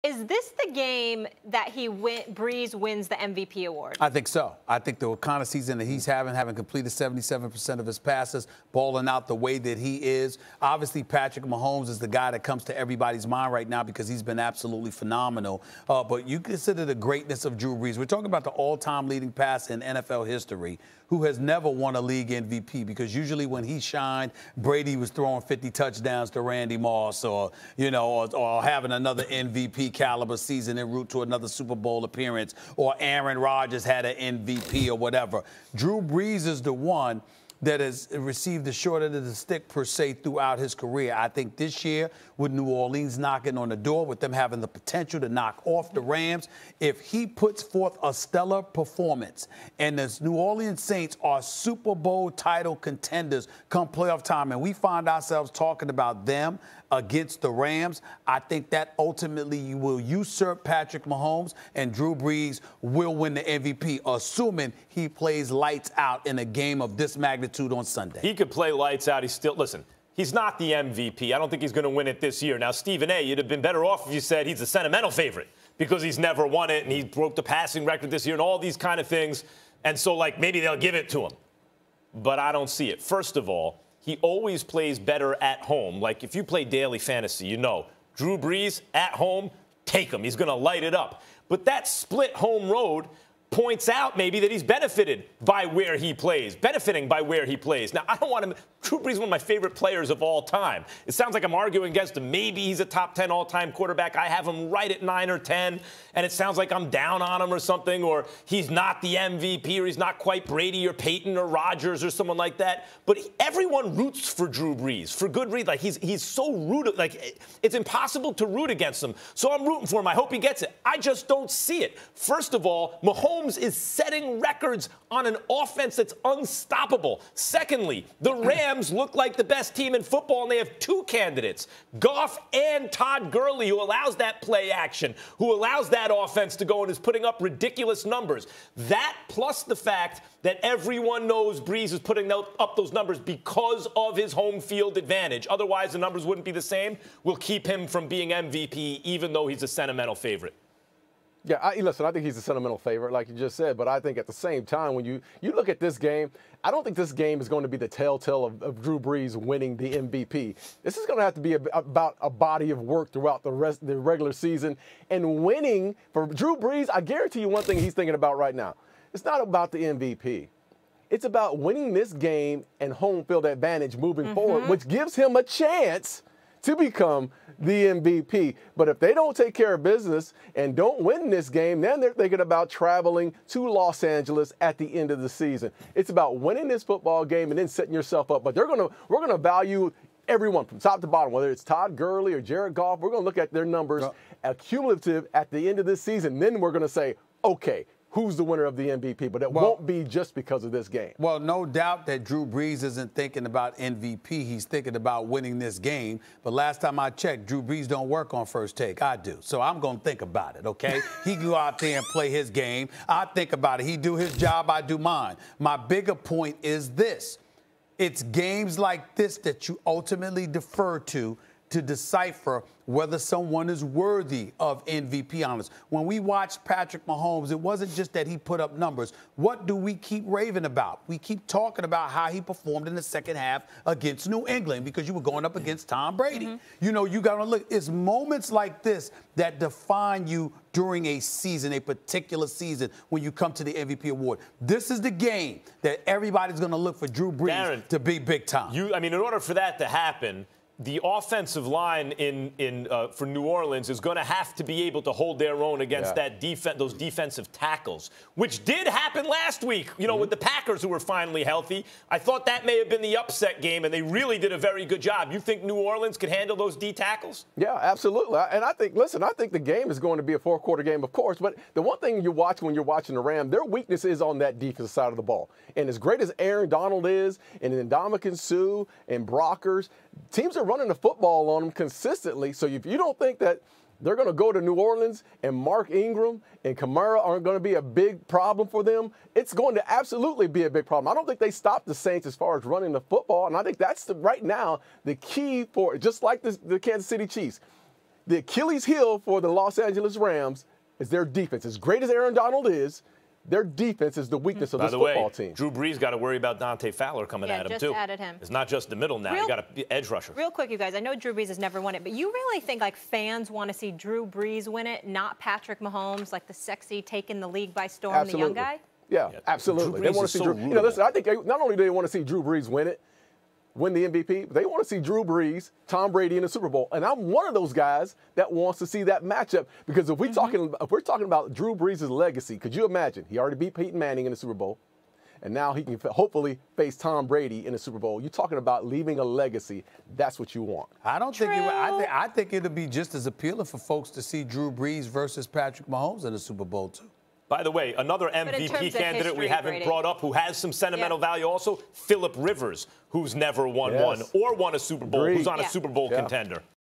Is this the game that Brees wins the MVP award? I think so. I think the kind of season that he's having completed 77% of his passes, balling out the way that he is. Obviously, Patrick Mahomes is the guy that comes to everybody's mind right now because he's been absolutely phenomenal. But you consider the greatness of Drew Brees. We're talking about the all-time leading passer in NFL history who has never won a league MVP, because usually when he shined, Brady was throwing 50 touchdowns to Randy Moss or having another MVP caliber season en route to another Super Bowl appearance, or Aaron Rodgers had an MVP or whatever. Drew Brees is the one that has received the short end of the stick, per se, throughout his career. I think this year, with New Orleans knocking on the door, with them having the potential to knock off the Rams, if he puts forth a stellar performance and the New Orleans Saints are Super Bowl title contenders come playoff time, and we find ourselves talking about them against the Rams, I think that ultimately will usurp Patrick Mahomes, and Drew Brees will win the MVP, assuming he plays lights out in a game of this magnitude on Sunday. He could play lights out. Listen, he's not the MVP. I don't think he's going to win it this year. Now, Stephen A., you'd have been better off if you said he's a sentimental favorite because he's never won it and he broke the passing record this year and all these kind of things. And so, maybe they'll give it to him. But I don't see it. First of all, he always plays better at home. Like, if you play daily fantasy, you know, Drew Brees at home, take him. He's going to light it up. But that split home road points out maybe that he's benefiting by where he plays. Now, I don't want him. Drew Brees is one of my favorite players of all time. It sounds like I'm arguing against him. Maybe he's a top 10 all-time quarterback. I have him right at 9 or 10, and it sounds like I'm down on him or something, or he's not the MVP, or he's not quite Brady or Peyton or Rodgers or someone like that. But everyone roots for Drew Brees for good reason. Like, he's so rooted. Like, it's impossible to root against him. So I'm rooting for him. I hope he gets it. I just don't see it. First of all, Mahomes is setting records on an offense that's unstoppable. Secondly, the Rams look like the best team in football, and they have two candidates, Goff and Todd Gurley, who allows that play action, who allows that offense to go and is putting up ridiculous numbers. That, plus the fact that everyone knows Brees is putting up those numbers because of his home field advantage. Otherwise, the numbers wouldn't be the same. Will keep him from being MVP, even though he's a sentimental favorite. Yeah, listen, I think he's a sentimental favorite, like you just said, but I think at the same time, when you look at this game, I don't think this game is going to be the telltale of Drew Brees winning the MVP. This is going to have to be about a body of work throughout the regular season. And winning, for Drew Brees, I guarantee you one thing he's thinking about right now. It's not about the MVP. It's about winning this game and home field advantage moving forward, which gives him a chance to become the MVP. But if they don't take care of business and don't win this game, then they're thinking about traveling to Los Angeles at the end of the season. It's about winning this football game and then setting yourself up. But we're going to value everyone from top to bottom, whether it's Todd Gurley or Jared Goff. We're going to look at their numbers cumulative at the end of this season. Then we're going to say, okay, who's the winner of the MVP? But it won't be just because of this game. Well, no doubt that Drew Brees isn't thinking about MVP. He's thinking about winning this game. But last time I checked, Drew Brees don't work on first take. I do. So I'm going to think about it, okay? He can go out there and play his game. I think about it. He do his job. I do mine. My bigger point is this. It's games like this that you ultimately defer to decipher whether someone is worthy of MVP honors. When we watched Patrick Mahomes, it wasn't just that he put up numbers. What do we keep raving about? We keep talking about how he performed in the second half against New England because you were going up against Tom Brady. You know, you got to look. It's moments like this that define you during a season, a particular season, when you come to the MVP award. This is the game that everybody's going to look for Drew Brees to be big time. In order for that to happen, the offensive line for New Orleans is going to have to be able to hold their own against those defensive tackles, which did happen last week, with the Packers, who were finally healthy. I thought that may have been the upset game, and they really did a very good job. You think New Orleans can handle those D tackles? Yeah, absolutely. And I think the game is going to be a fourth-quarter game, of course, but the one thing you watch when you're watching the Rams, their weakness is on that defensive side of the ball. And as great as Aaron Donald is, and Ndamukong Suh, and Brockers, teams are running the football on them consistently. So if you don't think that they're going to go to New Orleans and Mark Ingram and Kamara aren't going to be a big problem for them, it's going to absolutely be a big problem. I don't think they stop the Saints as far as running the football, and I think that's right now the key for, just like the Kansas City Chiefs. the Achilles heel for the Los Angeles Rams is their defense. As great as Aaron Donald is, their defense is the weakness of this football team. Drew Brees got to worry about Dante Fowler coming at him, too. Just added him. It's not just the middle now. You got to be edge rusher. Real quick, you guys. I know Drew Brees has never won it, but you really think like fans want to see Drew Brees win it, not Patrick Mahomes, like the sexy taking the league by storm, the young guy? Yeah, absolutely. They want to see Drew. You know, listen, I think not only do they want to see Drew Brees win the MVP, they want to see Drew Brees, Tom Brady in the Super Bowl. And I'm one of those guys that wants to see that matchup because if we're talking about Drew Brees' legacy, could you imagine? He already beat Peyton Manning in the Super Bowl, and now he can hopefully face Tom Brady in the Super Bowl. You're talking about leaving a legacy. That's what you want. I don't think I think it'll be just as appealing for folks to see Drew Brees versus Patrick Mahomes in the Super Bowl, too. By the way, another MVP candidate we haven't brought up who has some sentimental value also, Phillip Rivers, who's never won one or won a Super Bowl, who's on a Super Bowl contender.